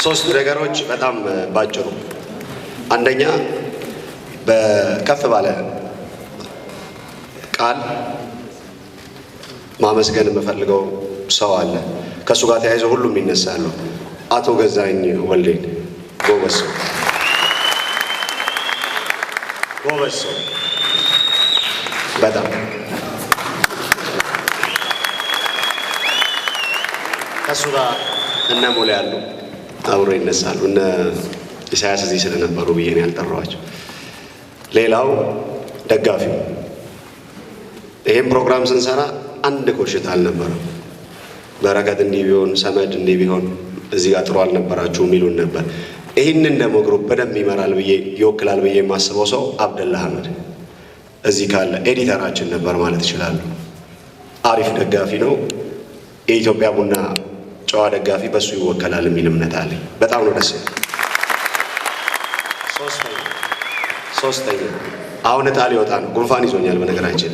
ሶስት ነገሮች በጣም ባጭሩ። አንደኛ በከፍ ባለ ቃል ማመስገን የምፈልገው ሰው አለ። ከሱ ጋር ተያይዞ ሁሉም ይነሳሉ። አቶ ገዛኝ ወልዴን ጎበዝ ሰው በጣም ከሱ ጋር እነ ሙሉ ያሉ አብሮ ይነሳሉ። እነ ኢሳያስ እዚህ ስለነበሩ ብዬ ነው ያልጠራኋቸው። ሌላው ደጋፊው ይሄን ፕሮግራም ስንሰራ አንድ ኮሽታ አልነበረም። በረከት እንዲህ ቢሆን ሰመድ እንዲህ ቢሆን እዚህ ጋር ጥሩ አልነበራችሁ የሚሉን ነበር። ይህንን ደግሞ ግሩፕ በደንብ ይመራል ብዬ ይወክላል ብዬ የማስበው ሰው አብደላ አህመድ እዚህ ካለ ኤዲተራችን ነበር ማለት ይችላሉ። አሪፍ ደጋፊ ነው። የኢትዮጵያ ቡና ጨዋ ደጋፊ በሱ ይወከላል የሚል እምነት አለኝ። በጣም ነው ደስ ያለው። ሶስተኛ አሁን ዕጣ ሊወጣ ነው። ጉንፋን ይዞኛል በነገራችን።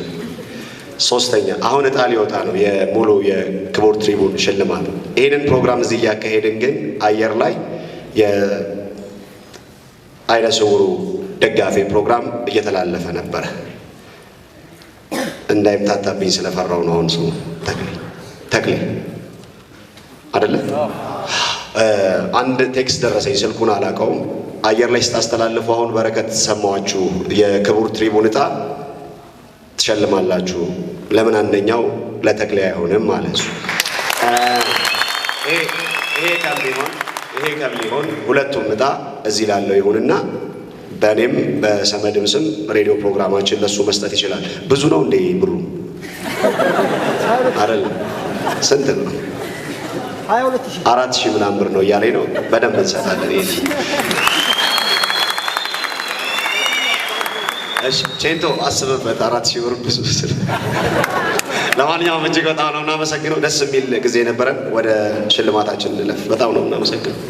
ሶስተኛ አሁን ዕጣ ሊወጣ ነው የሙሉ የክቡር ትሪቡን ሽልማት። ይህንን ፕሮግራም እዚህ እያካሄድን ግን አየር ላይ የአይነ ስውሩ ደጋፊ ፕሮግራም እየተላለፈ ነበረ። እንዳይምታታብኝ ስለፈራው ነው። አሁን ስሙ ተክሌ አይደለ? አንድ ቴክስት ደረሰኝ፣ ስልኩን አላውቀውም። አየር ላይ ስታስተላልፉ አሁን በረከት ሰማዋችሁ፣ የክቡር ትሪቡን ዕጣ ትሸልማላችሁ፣ ለምን አንደኛው ለተክሌ አይሆንም ማለት ነው። ይሄ ከሚሆን ሁለቱም ዕጣ እዚህ ላለው ይሁንና በእኔም በሰመድም ስም ሬዲዮ ፕሮግራማችን ለሱ መስጠት ይችላል። ብዙ ነው እንዴ ብሩ? አይደለም። ስንት ነው? 4,000 ምናምን ብር ነው እያለኝ ነው። በደንብ እንሰጣለን። ይሄ እሺ ቼንቶ አስብበት። 4,000 ብር ብዙ ስለ ለማንኛውም እጅግ በጣም ነው እናመሰግነው። ደስ የሚል ጊዜ ነበረን። ወደ ሽልማታችን እንለፍ። በጣም ነው እናመሰግነው።